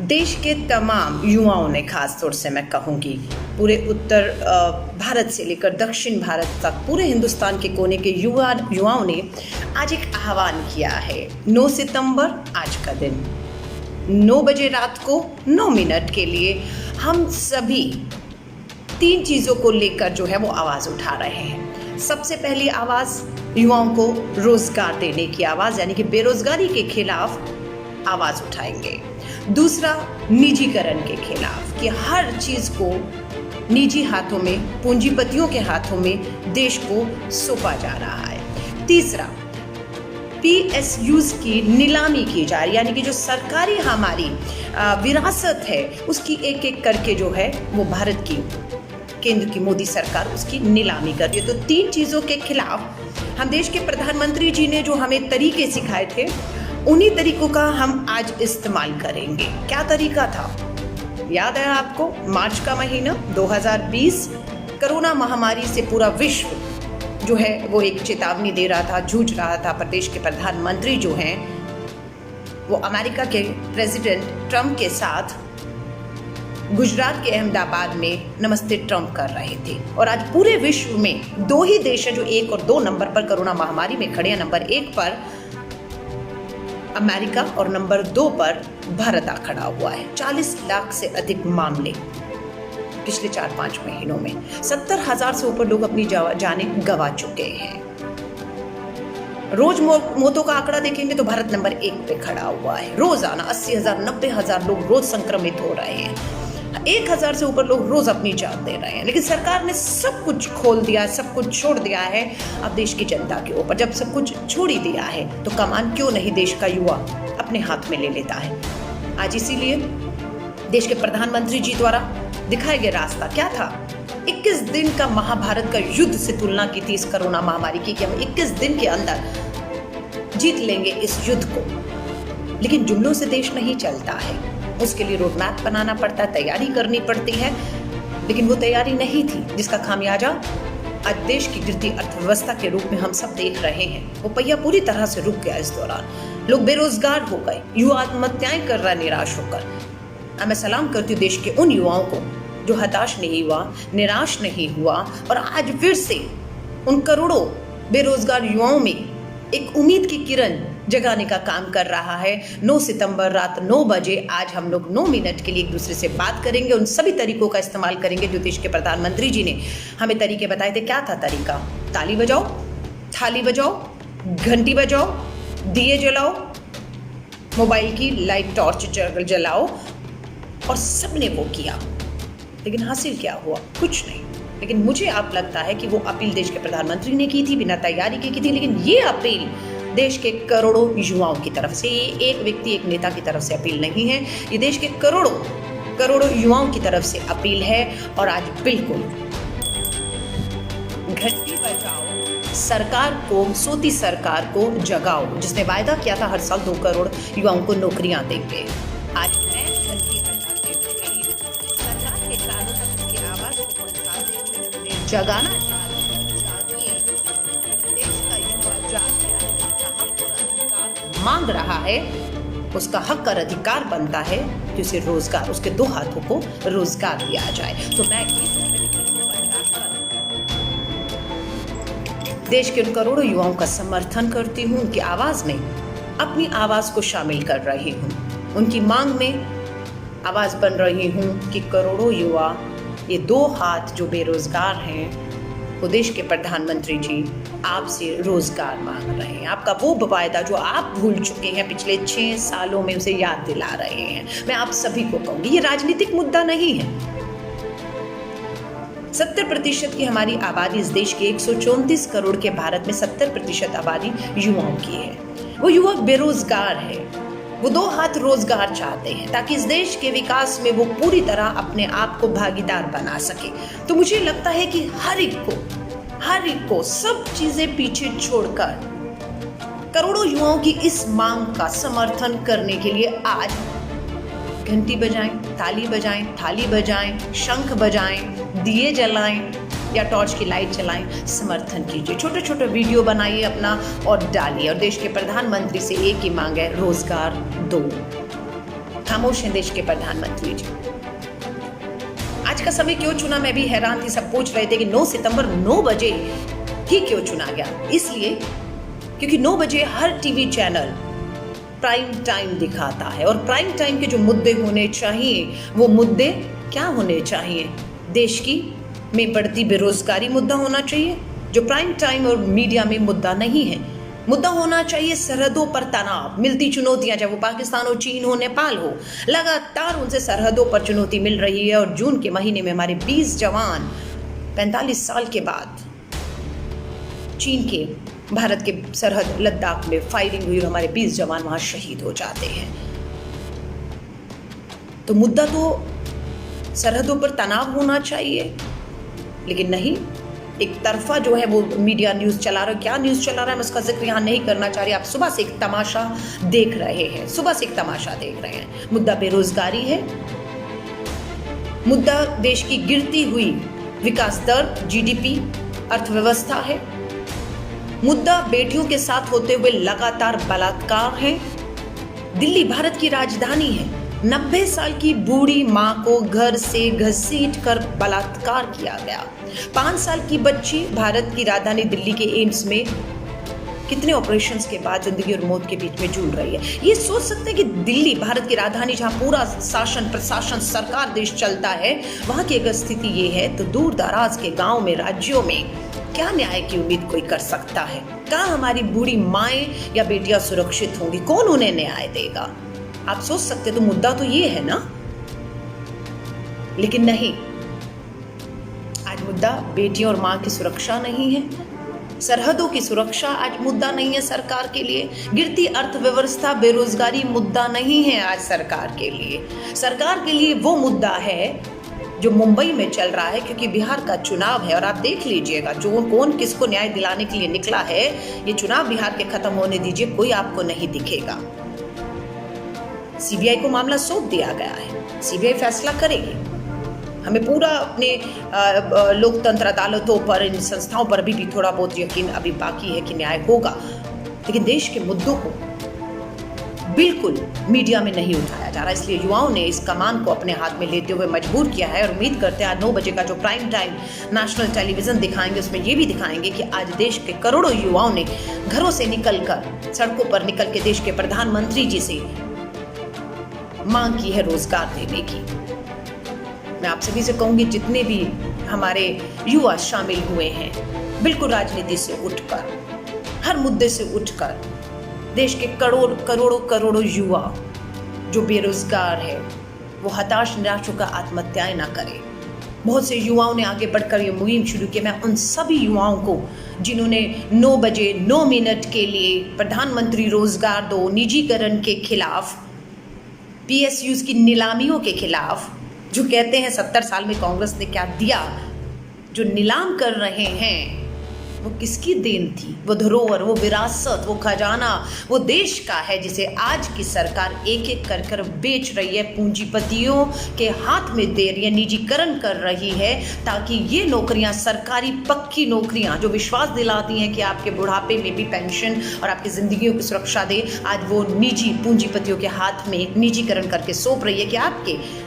देश के तमाम युवाओं ने, खास तौर से मैं कहूँगी पूरे उत्तर भारत से लेकर दक्षिण भारत तक पूरे हिंदुस्तान के कोने के युवाओं ने आज एक आह्वान किया है। 9 सितंबर आज का दिन 9 बजे रात को 9 मिनट के लिए हम सभी 3 चीज़ों को लेकर जो है वो आवाज़ उठा रहे हैं। सबसे पहली आवाज़ युवाओं को रोज़गार देने की आवाज़, यानी कि बेरोज़गारी के खिलाफ आवाज़ उठाएंगे। दूसरा, निजीकरण के खिलाफ कि हर चीज़ को निजी हाथों में, पूंजीपतियों के हाथों में देश को सौंपा जा रहा है। तीसरा, PSUs की नीलामी की जा रही है, यानी कि जो सरकारी हमारी विरासत है उसकी एक एक करके जो है वो भारत की केंद्र की मोदी सरकार उसकी नीलामी कर रही है। तो 3 चीज़ों के खिलाफ हम देश के प्रधानमंत्री जी ने जो हमें तरीके सिखाए थे, उन्हीं तरीकों का हम आज इस्तेमाल करेंगे। क्या तरीका था याद है आपको? मार्च का महीना 2020, कोरोना महामारी से पूरा विश्व जो है वो एक चेतावनी दे रहा था, जूझ रहा था। प्रदेश के प्रधानमंत्री जो हैं वो अमेरिका के प्रेसिडेंट ट्रंप के साथ गुजरात के अहमदाबाद में नमस्ते ट्रंप कर रहे थे। और आज पूरे विश्व में 2 ही देश हैं जो 1 और 2 नंबर पर कोरोना महामारी में खड़े हैं। नंबर 1 पर अमेरिका और नंबर 2 पर भारत आ खड़ा हुआ है। 40 लाख से अधिक मामले पिछले 4-5 महीनों में, 70,000 से ऊपर लोग अपनी जाने गंवा चुके हैं। रोज मौतों का आंकड़ा देखेंगे तो भारत नंबर 1 पे खड़ा हुआ है। रोजाना 80,000 90,000 लोग रोज संक्रमित हो रहे हैं। 1,000 से ऊपर लोग रोज अपनी जान दे रहे हैं। लेकिन सरकार ने सब कुछ खोल दिया, सब कुछ छोड़ दिया है अब देश की जनता के ऊपर। जब सब कुछ छोड़ ही दिया है तो कमान क्यों नहीं देश का युवा अपने हाथ में ले लेता है। आज इसीलिए देश के प्रधानमंत्री जी द्वारा दिखाया गया रास्ता क्या था? 21 दिन का महाभारत का युद्ध से तुलना की थी इस कोरोना महामारी की, कि हम 21 दिन के अंदर जीत लेंगे इस युद्ध को। लेकिन जुमलों से देश नहीं चलता है, उसके लिए रोड मैप बनाना पड़ता है, तैयारी करनी पड़ती है। लेकिन वो तैयारी नहीं थी जिसका खामियाजा आज देश की गिरती अर्थव्यवस्था के रूप में हम सब देख रहे हैं। वो पहिया पूरी तरह से रुक गया। इस दौरान लोग बेरोजगार हो गए, युवा आत्महत्याएं कर रहा है निराश होकर। मैं सलाम करती हूँ देश के उन युवाओं को जो हताश नहीं हुआ, निराश नहीं हुआ और आज फिर से उन करोड़ों बेरोजगार युवाओं में एक उम्मीद की किरण जगाने का काम कर रहा है। 9 सितंबर रात 9 बजे आज हम लोग 9 मिनट के लिए एक दूसरे से बात करेंगे, उन सभी तरीकों का इस्तेमाल करेंगे जो देश के प्रधानमंत्री जी ने हमें तरीके बताए थे। क्या था तरीका? ताली बजाओ, थाली बजाओ, घंटी बजाओ, दिए जलाओ, मोबाइल की लाइट टॉर्च जलाओ, और सबने वो किया। लेकिन हासिल क्या हुआ? कुछ नहीं। लेकिन मुझे आप लगता है कि वो अपील देश के प्रधानमंत्री ने की थी, बिना तैयारी की थी। लेकिन ये अपील देश के करोड़ों युवाओं की तरफ से, ये एक व्यक्ति एक नेता की तरफ से अपील नहीं है, ये देश के करोड़ों युवाओं की तरफ से अपील है। और आज बिल्कुल घंटी बजाओ, सरकार को, सोती सरकार को जगाओ, जिसने वायदा किया था हर साल 2 करोड़ युवाओं को नौकरियां देंगे। आज मैं घंटी बजाते हुए सरकार के कानों तक उसकी आवाज को पहुंचाते हुए जगाना चाहती हूं। जागिए, देश का युवा जाग गया है, अपना हक और अधिकार मांग रहा है। उसका हक और अधिकार बनता है कि उसे रोजगार, उसके 2 हाथों को रोजगार दिया जाए। तो मैं इस घंटी को बजाकर देश के उन करोड़ों युवाओं का समर्थन करती हूँ, उनकी आवाज में अपनी आवाज को शामिल कर रही हूँ, उनकी मांग में आवाज बन रही हूँ कि करोड़ों युवा, ये 2 हाथ जो बेरोजगार हैं, वो देश के प्रधानमंत्री जी आपसे रोजगार मांग रहे हैं। आपका वो वायदा जो आप भूल चुके हैं पिछले 6 सालों में, उसे याद दिला रहे हैं। मैं आप सभी को कहूंगी ये राजनीतिक मुद्दा नहीं है। 70% की हमारी आबादी, इस देश के 134 करोड़ के भारत में 70% आबादी युवाओं की है। वो युवा बेरोजगार है, वो 2 हाथ रोजगार चाहते हैं ताकि इस देश के विकास में वो पूरी तरह अपने आप को भागीदार बना सके। तो मुझे लगता है कि हर एक को सब चीजें पीछे छोड़कर करोड़ों युवाओं की इस मांग का समर्थन करने के लिए आज घंटी बजाएं, ताली बजाएं, थाली बजाएं, शंख बजाएं, दिए जलाएं या टॉर्च की लाइट जलाएं, समर्थन कीजिए। छोटे छोटे वीडियो बनाइए अपना और डालिए। और देश के प्रधानमंत्री से एक ही मांग है, रोजगार दो। खामोश हैं देश के प्रधानमंत्री जी। आज का समय क्यों चुना, मैं भी हैरान थी। सब पूछ रहे थे कि 9 सितंबर 9 बजे ही क्यों चुना गया। इसलिए क्योंकि 9 बजे हर टीवी चैनल प्राइम टाइम दिखाता है, और प्राइम टाइम के जो मुद्दे होने चाहिए वो मुद्दे क्या होने चाहिए? देश की में बढ़ती बेरोजगारी मुद्दा होना चाहिए, जो प्राइम टाइम और मीडिया में मुद्दा नहीं है। मुद्दा होना चाहिए सरहदों पर तनाव, मिलती चुनौतियां, चाहे वो पाकिस्तान हो, चीन हो, नेपाल हो, लगातार उनसे सरहदों पर चुनौती मिल रही है। और जून के महीने में हमारे 20 जवान 45 साल के बाद चीन के भारत के सरहद लद्दाख में फायरिंग हुई और हमारे 20 जवान वहां शहीद हो जाते हैं। तो मुद्दा तो सरहदों पर तनाव होना चाहिए, लेकिन नहीं, एक तरफा जो है वो मीडिया न्यूज चला रहा है। क्या न्यूज चला रहा है मैं उसका जिक्र यहाँ नहीं करना चाह रही। आप सुबह से एक तमाशा देख रहे हैं, सुबह से एक तमाशा देख रहे हैं। मुद्दा बेरोजगारी है, मुद्दा देश की गिरती हुई विकास दर, जीडीपी, अर्थव्यवस्था है। मुद्दा बेटियों के साथ होते हुए लगातार बलात्कार है। दिल्ली भारत की राजधानी है। 90 साल की बूढ़ी मां को घर से घसीट कर बलात्कार किया गया। 5 साल की बच्ची भारत की राजधानी दिल्ली के एम्स में कितने ऑपरेशंस के बाद जिंदगी और मौत के बीच में जूझ रही है। ये सोच सकते हैं कि दिल्ली भारत की राजधानी, जहां पूरा शासन, प्रशासन, सरकार, देश चलता है, वहां की अगर स्थिति ये है तो दूर दराज के गांव में, राज्यों में क्या न्याय की उम्मीद कोई कर सकता है? कहाँ हमारी बूढ़ी माएं या बेटियां सुरक्षित होंगी? कौन उन्हें न्याय देगा? आप सोच सकते तो मुद्दा तो ये है ना, लेकिन नहीं। आज मुद्दा बेटियों और मां की सुरक्षा नहीं है, सरहदों की सुरक्षा आज मुद्दा नहीं है सरकार के लिए। गिरती अर्थव्यवस्था, बेरोजगारी मुद्दा नहीं है आज सरकार के लिए। सरकार के लिए वो मुद्दा है जो मुंबई में चल रहा है, क्योंकि बिहार का चुनाव है। और आप देख लीजिएगा जो कौन किसको न्याय दिलाने के लिए निकला है। ये चुनाव बिहार के खत्म होने दीजिए, कोई आपको नहीं दिखेगा। सीबीआई को मामला सौंप दिया गया है, सीबीआई फैसला करेगी। हमें पूरा अपने लोकतंत्र, अदालतों पर, इन संस्थाओं पर भी थोड़ा बहुत यकीन अभी बाकी है कि न्याय होगा, लेकिन देश के मुद्दों को बिल्कुल मीडिया में नहीं उठाया जा रहा। इसलिए युवाओं ने इस कमान को अपने हाथ में लेते हुए मजबूर किया है। और उम्मीद करते हैं आज 9 बजे का जो प्राइम टाइम नेशनल टेलीविजन दिखाएंगे, उसमें ये भी दिखाएंगे कि आज देश के करोड़ों युवाओं ने घरों से निकलकर, सड़कों पर निकल के देश के प्रधानमंत्री जी से मांग की है रोजगार देने की। मैं आप सभी से कहूंगी, जितने भी हमारे युवा शामिल हुए हैं, बिल्कुल राजनीति से उठकर, हर मुद्दे से उठकर, देश के करोड़ों युवा जो बेरोजगार है वो हताश निराश होकर आत्महत्याएं ना करें। बहुत से युवाओं ने आगे बढ़कर ये मुहिम शुरू की। मैं उन सभी युवाओं को जिन्होंने 9 बजे 9 मिनट के लिए प्रधानमंत्री रोजगार दो, निजीकरण के खिलाफ, PSUs की नीलामियों के खिलाफ, जो कहते हैं 70 साल में कांग्रेस ने क्या दिया, जो नीलाम कर रहे हैं, वो किसकी देन थी? वो धरोहर, वो विरासत, वो खजाना, वो देश का है, जिसे आज की सरकार एक एक कर कर बेच रही है, पूंजीपतियों के हाथ में दे रही है, निजीकरण कर रही है, ताकि ये नौकरियां, सरकारी पक्की नौकरियां जो विश्वास दिलाती हैं कि आपके बुढ़ापे में भी पेंशन और आपकी जिंदगियों की सुरक्षा दे, आज वो निजी पूंजीपतियों के हाथ में निजीकरण करके सौंप रही है कि आपके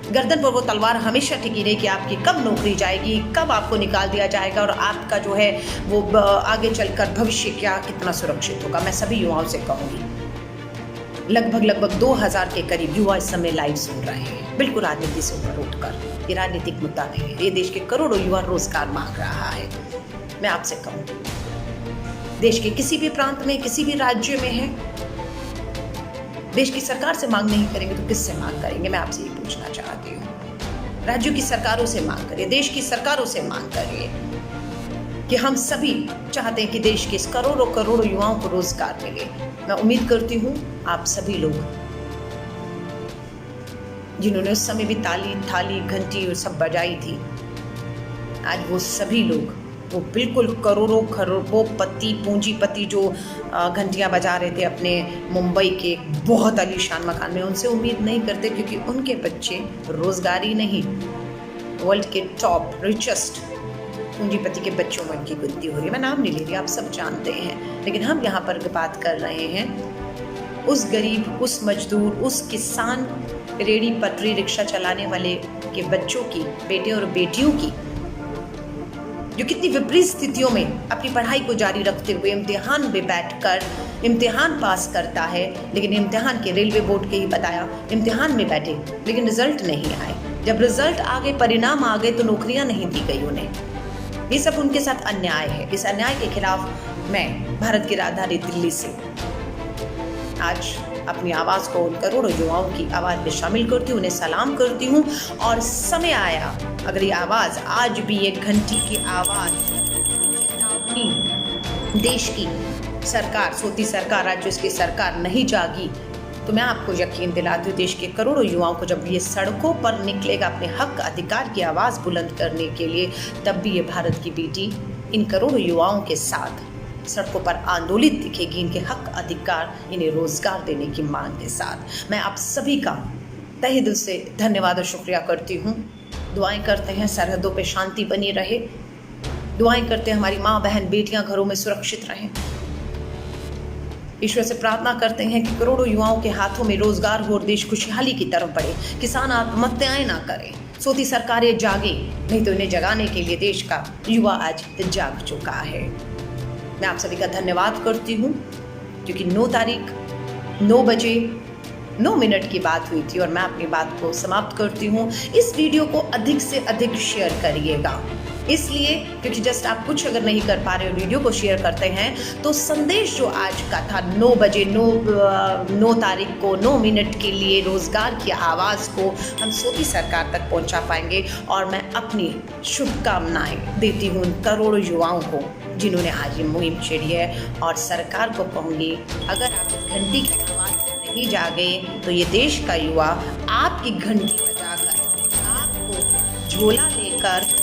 गर्दन पर वो तलवार हमेशा टिकी रही कि आपकी कब नौकरी जाएगी, कब आपको निकाल दिया जाएगा और आपका जो है वो आगे चलकर भविष्य क्या कितना सुरक्षित होगा। मैं सभी युवाओं से कहूँगी, लगभग 2000 के करीब युवा इस समय लाइव सुन रहे हैं, बिल्कुल राजनीति से ऊपर उठकर। ये राजनीतिक मुद्दा नहीं है, ये देश के करोड़ों युवा रोजगार मांग रहा है। मैं आपसे कहूँगी, देश के किसी भी प्रांत में, किसी भी राज्य में है, देश की सरकार से मांग नहीं करेंगे तो किससे मांग करेंगे? मैं आपसे ये पूछना चाहती हूँ। राज्यों की सरकारों से मांग करिए, देश की सरकारों से मांग करिए कि हम सभी चाहते हैं कि देश के इस करोड़ों युवाओं को रोजगार मिले। मैं उम्मीद करती हूँ आप सभी लोग जिन्होंने उस समय भी ताली, थाली, घंटी और सब बजाई थी, आज वो सभी लोग, वो बिल्कुल करोड़ों पति, पूंजीपति जो घंटियां बजा रहे थे अपने मुंबई के बहुत आलीशान मकान में, उनसे उम्मीद नहीं करते, क्योंकि उनके बच्चे रोजगारी नहीं, वर्ल्ड के टॉप रिचेस्ट पूंजीपति के बच्चों में उनकी गिनती हो रही है। मैं नाम नहीं ले रही, आप सब जानते हैं, लेकिन हम यहाँ पर बात कर रहे हैं उस गरीब, उस मजदूर, उस किसान, रेड़ी पटरी रिक्शा चलाने वाले के बच्चों की, बेटे और बेटियों की, जो कितनी विपरीत स्थितियों में अपनी पढ़ाई को जारी रखते हुए इम्तिहान में बैठकर इम्तिहान पास करता है, लेकिन इम्तिहान के रेलवे बोर्ड के ही बताया, इम्तिहान में बैठे लेकिन रिजल्ट नहीं आए। जब रिजल्ट आ गए, परिणाम आ गए, तो नौकरियां नहीं दी गई उन्हें। ये सब उनके साथ अन्याय है। इस अन्याय के खिलाफ मैं भारत की राजधानी दिल्ली से आज अपनी आवाज़ को उन करोड़ों युवाओं की आवाज़ में शामिल करती हूँ, उन्हें सलाम करती हूँ। और समय आया, अगर ये आवाज़ आज भी एक घंटी की आवाज़, चेतावनी देश की सरकार, सोती सरकार, राज्यों की सरकार नहीं जागी, तो मैं आपको यकीन दिलाती हूँ, देश के करोड़ों युवाओं को जब ये सड़कों पर निकलेगा अपने हक अधिकार की आवाज़ बुलंद करने के लिए, तब भी ये भारत की बेटी इन करोड़ों युवाओं के साथ सड़कों पर आंदोलित दिखेगी, इनके हक अधिकार, इन्हें रोजगार देने की मांग के साथ। मैं आप सभी का तहे दिल से धन्यवाद और शुक्रिया करती हूँ। दुआएं करते हैं सरहदों पे शांति बनी रहे, दुआएं करते हैं हमारी माँ बहन बेटियां घरों में सुरक्षित रहें। ईश्वर से प्रार्थना करते हैं कि करोड़ों युवाओं के हाथों में रोजगार हो और देश खुशहाली की तरफ बढ़े, किसान आत्महत्याएं ना करें, सोती सरकारें जागे, नहीं तो इन्हें जगाने के लिए देश का युवा आज जाग चुका है। मैं आप सभी का धन्यवाद करती हूँ, क्योंकि 9 तारीख 9 बजे 9 मिनट की बात हुई थी और मैं अपनी बात को समाप्त करती हूँ। इस वीडियो को अधिक से अधिक शेयर करिएगा, इसलिए क्योंकि जस्ट आप कुछ अगर नहीं कर पा रहे हो, वीडियो को शेयर करते हैं, तो संदेश जो आज का था 9 बजे 9 तारीख को 9 मिनट के लिए रोजगार की आवाज़ को हम सोती सरकार तक पहुंचा पाएंगे। और मैं अपनी शुभकामनाएं देती हूँ उन करोड़ों युवाओं को जिन्होंने आज ये मुहिम छेड़ी है। और सरकार को कहूँगी, अगर आप इस घंटी की आवाज़ से नहीं जागे, तो ये देश का युवा आपकी घंटी बजाकर, आपको झोला लेकर